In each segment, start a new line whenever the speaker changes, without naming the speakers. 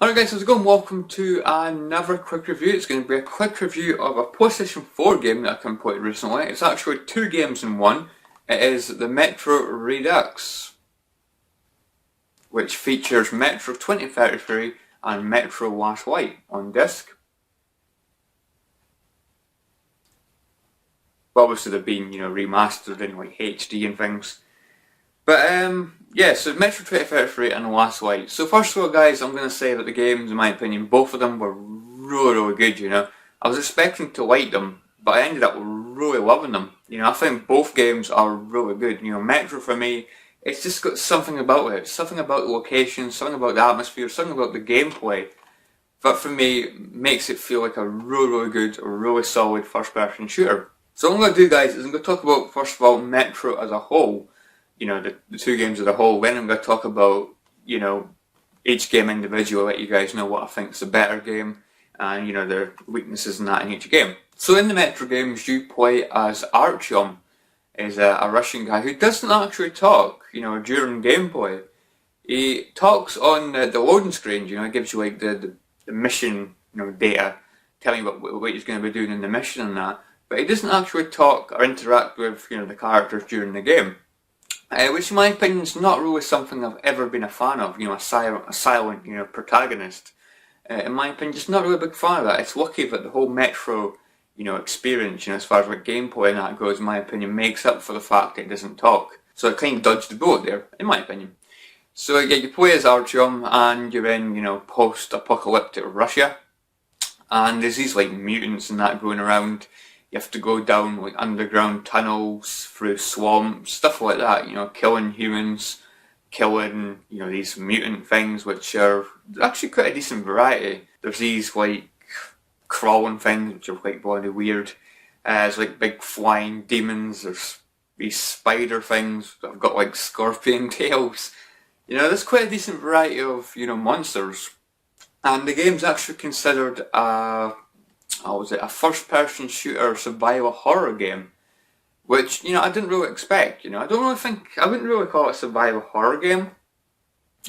Alright guys, how's it going? Welcome to another quick review. It's going to be a quick review of a PlayStation 4 game that I completed recently. It's actually two games in one. It is the Metro Redux, which features Metro 2033 and Metro Last Light on disc. But obviously they've been, remastered in like HD and things. But yeah, so Metro 2033 and Last Light. So first of all guys, I'm going to say that the games, in my opinion, both of them were really good, I was expecting to like them, but I ended up really loving them. I think both games are really good. Metro for me, it's just got something about it. Something about the location, something about the atmosphere, something about the gameplay. That for me makes it feel like a really good, really solid first person shooter. So what I'm going to do guys is I'm going to talk about, first of all, Metro as a whole. The two games as a whole. Then I'm going to talk about, each game individually, let you guys know what I think is a better game and, their weaknesses and that in each game. So in the Metro games, you play as Artyom, is a Russian guy who doesn't actually talk, during gameplay. He talks on the loading screen, it gives you like the mission, data, telling you what he's going to be doing in the mission and that. But he doesn't actually talk or interact with, the characters during the game. Which in my opinion is not really something I've ever been a fan of, a silent protagonist. In my opinion, just not really a big fan of that. It's lucky that the whole Metro, experience, as far as like gameplay and that goes, in my opinion, makes up for the fact that it doesn't talk. So it kind of dodged the bullet there, in my opinion. So yeah, you play as Artyom and you're in, post-apocalyptic Russia. And there's these like mutants and that going around. You have to go down like underground tunnels, through swamps, stuff like that, killing humans, killing, these mutant things, which are actually quite a decent variety. There's these like crawling things, which are quite bloody weird. There's like big flying demons, there's these spider things that have got like scorpion tails. There's quite a decent variety of, monsters. And the game's actually considered a first-person shooter survival horror game, which, I didn't really expect, I wouldn't really call it a survival horror game.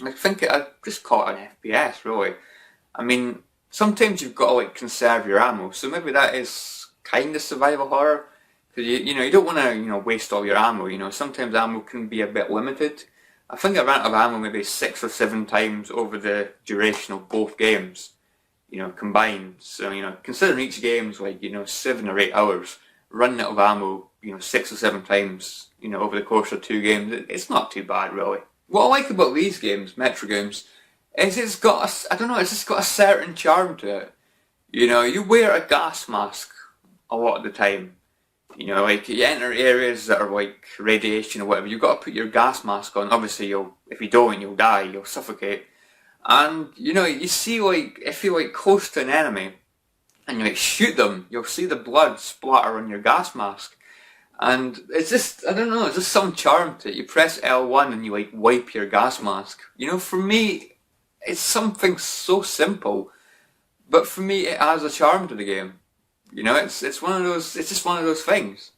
I'd just call it an FPS, really. I mean, sometimes you've got to, like, conserve your ammo, so maybe that is kind of survival horror, because, you don't want to, waste all your ammo, sometimes ammo can be a bit limited. I think I ran out of ammo maybe 6 or 7 times over the duration of both games. Combined. So, considering each game's like, 7 or 8 hours, running out of ammo, 6 or 7 times, over the course of 2 games, it's not too bad, really. What I like about these games, Metro games, is it's got it's just got a certain charm to it. You wear a gas mask a lot of the time. Like, you enter areas that are like radiation or whatever, you've got to put your gas mask on. Obviously, if you don't, you'll die, you'll suffocate. And, you see, like, if you're, like, close to an enemy, and you, like, shoot them, you'll see the blood splatter on your gas mask. And it's just, it's just some charm to it. You press L1 and you, like, wipe your gas mask. For me, it's something so simple, but for me, it has a charm to the game. It's just one of those things.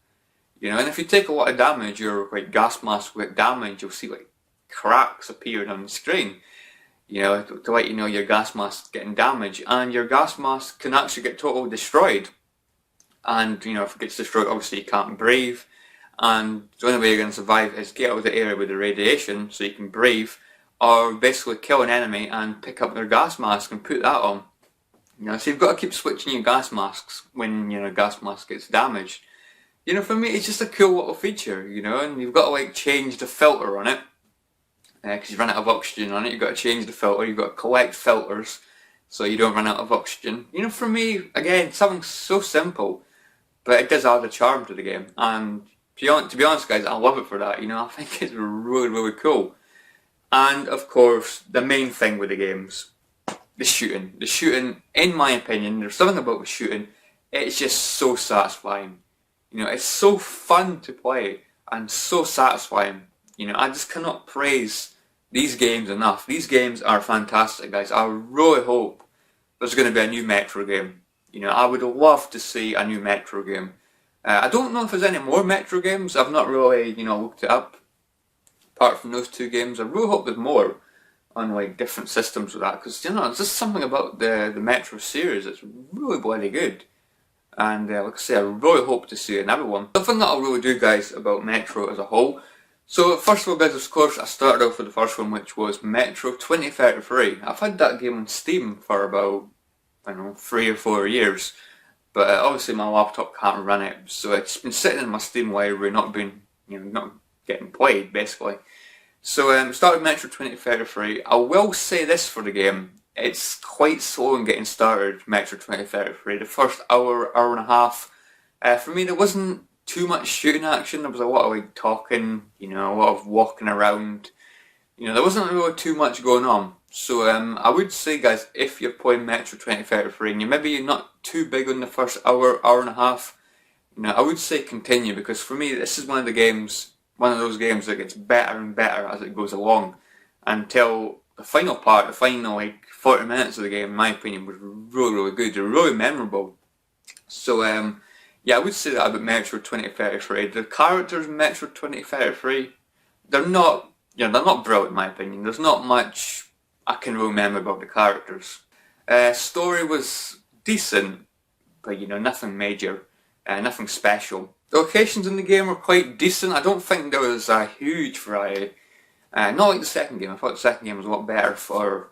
And if you take a lot of damage, your, like, gas mask will get damaged, you'll see, like, cracks appearing on the screen. To let you know your gas mask's getting damaged, and your gas mask can actually get totally destroyed. And, if it gets destroyed, obviously you can't breathe, and the only way you're going to survive is get out of the area with the radiation so you can breathe, or basically kill an enemy and pick up their gas mask and put that on. So you've got to keep switching your gas masks when, gas mask gets damaged. For me, it's just a cool little feature, and you've got to, like, change the filter on it. Because you run out of oxygen on it, you've got to change the filter, you've got to collect filters so you don't run out of oxygen. For me, again, something so simple, but it does add a charm to the game. And to be honest guys, I love it for that, I think it's really cool. And of course, the main thing with the games, the shooting. The shooting, in my opinion, there's something about the shooting, it's just so satisfying. It's so fun to play and so satisfying. I just cannot praise these games enough. These games are fantastic, guys. I really hope there's going to be a new Metro game. I would love to see a new Metro game. I don't know if there's any more Metro games. I've not really, looked it up. Apart from those 2 games, I really hope there's more. on like different systems with that, because you know, there's just something about the Metro series that's really bloody good. And like I say, I really hope to see it in everyone. Something that I'll really do, guys, about Metro as a whole. So first of all, guys, of course, I started off with the first one, which was Metro 2033. I've had that game on Steam for about, I don't know, 3 or 4 years. But obviously my laptop can't run it, so it's been sitting in my Steam library, not being, not getting played, basically. So started Metro 2033. I will say this for the game, it's quite slow in getting started, Metro 2033. The first hour, hour and a half, for me there wasn't too much shooting action. There was a lot of like talking, a lot of walking around. There wasn't really too much going on. So I would say, guys, if you're playing Metro 2033 and you're not too big on the first hour, hour and a half, I would say continue, because for me this is one of those games that gets better and better as it goes along, until the final part, the final like 40 minutes of the game, in my opinion, was really, really good. They're really memorable. So yeah, I would say that about Metro 2033. The characters in Metro 2033, they're not brilliant in my opinion. There's not much I can remember about the characters. Story was decent, but nothing major, nothing special. The locations in the game were quite decent. I don't think there was a huge variety. Not like the second game. I thought the second game was a lot better for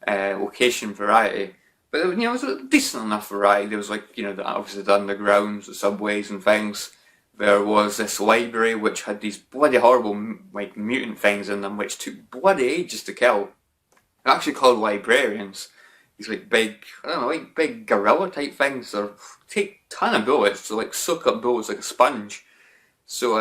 location variety. But it was a decent enough variety. There was like obviously the undergrounds, the subways and things. There was this library which had these bloody horrible like mutant things in them which took bloody ages to kill. They're actually called librarians. These like big, big gorilla type things. They take a ton of bullets, so like soak up bullets like a sponge. So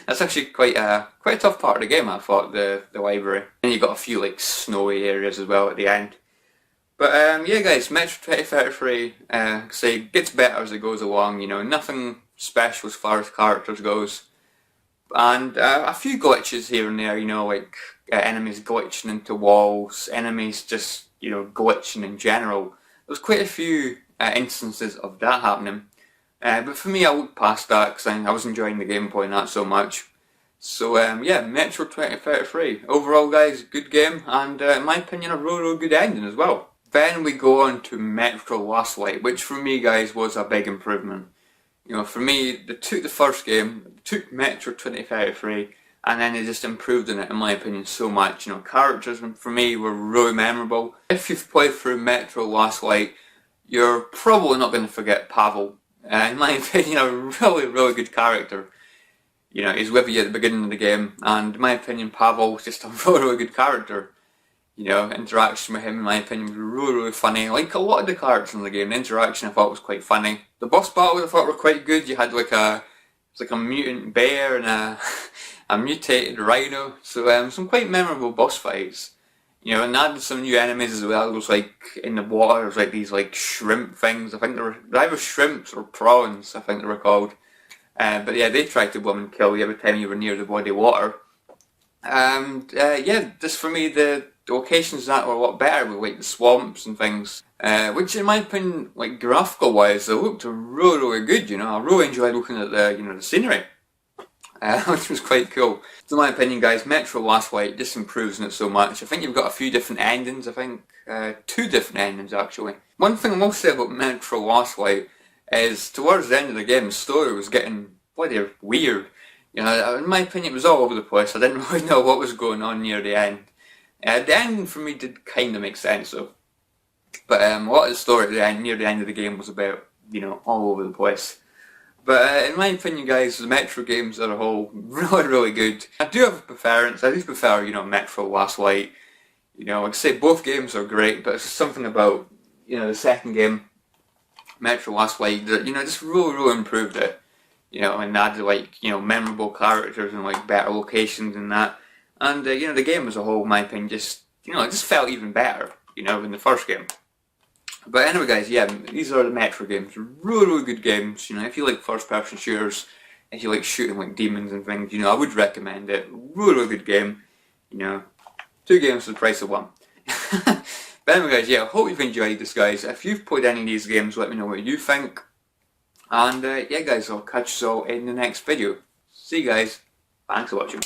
that's actually quite a tough part of the game, I thought, the library. And you got a few like snowy areas as well at the end. But yeah, guys, Metro 2033 say gets better as it goes along. Nothing special as far as characters goes, and a few glitches here and there. Like enemies glitching into walls, enemies just glitching in general. There's quite a few instances of that happening. But for me, I looked past that because I was enjoying the gameplay not so much. So yeah, Metro 2033. Overall, guys, good game, and in my opinion, a really, really good ending as well. Then we go on to Metro Last Light, which for me, guys, was a big improvement. For me, they took the first game, took Metro 2033, and then they just improved on it, in my opinion, so much. Characters for me were really memorable. If you've played through Metro Last Light, you're probably not going to forget Pavel. In my opinion, a really, really good character. He's with you at the beginning of the game, and in my opinion, Pavel's just a really, really good character. Interaction with him, in my opinion, was really, really funny. Like a lot of the characters in the game, the interaction I thought was quite funny. The boss battles I thought were quite good. You had like a mutant bear and a mutated rhino. So some quite memorable boss fights. And added some new enemies as well. There was like in the water, there was like these like shrimp things. I think they're either shrimps or prawns, I think they were called. But yeah, they tried to woman kill you every time you were near the body of water. And yeah, just for me, the locations that were a lot better with like the swamps and things. Which in my opinion, like graphical wise, they looked really, really good. I really enjoyed looking at the scenery. Which was quite cool. So in my opinion, guys, Metro Last Light just improves on it so much. I think you've got a few different endings. I think 2 different endings actually. One thing I will say about Metro Last Light is towards the end of the game, the story was getting bloody weird. In my opinion, it was all over the place. I didn't really know what was going on near the end. The ending for me did kind of make sense though. But a lot of the story near the end of the game was about, all over the place. But in my opinion, guys, the Metro games as a whole, really, really good. I do have a preference. I do prefer, Metro Last Light. Like I say, both games are great, but it's something about, the second game, Metro Last Light, that, just really, really improved it. And added, like, memorable characters and, like, better locations and that. And, the game as a whole, in my opinion, just, it just felt even better, than the first game. But anyway, guys, yeah, these are the Metro games. Really, really good games. If you like first-person shooters, if you like shooting like demons and things, I would recommend it. Really, really good game. 2 games for the price of 1. But anyway, guys, yeah, I hope you've enjoyed this, guys. If you've played any of these games, let me know what you think. And yeah, guys, I'll catch you all in the next video. See you guys. Thanks for watching.